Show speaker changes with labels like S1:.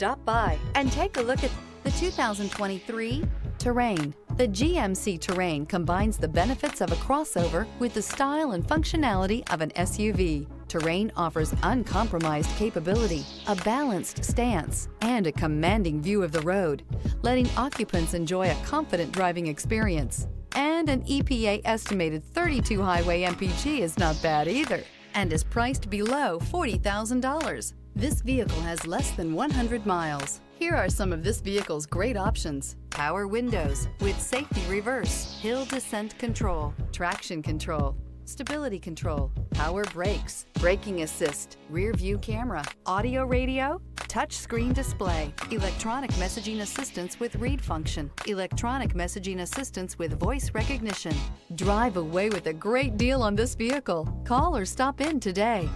S1: Stop by and take a look at the 2023 Terrain. The GMC Terrain combines the benefits of a crossover with the style and functionality of an SUV. Terrain offers uncompromised capability, a balanced stance, and a commanding view of the road, letting occupants enjoy a confident driving experience. And an EPA estimated 32 highway MPG is not bad either, and is priced below $40,000. This vehicle has less than 100 miles. Here are some of this vehicle's great options: power windows with safety reverse, hill descent control, traction control, stability control, power brakes, braking assist, rear view camera, audio radio, touch screen display, electronic messaging assistance with read function, electronic messaging assistance with voice recognition. Drive away with a great deal on this vehicle. Call or stop in today.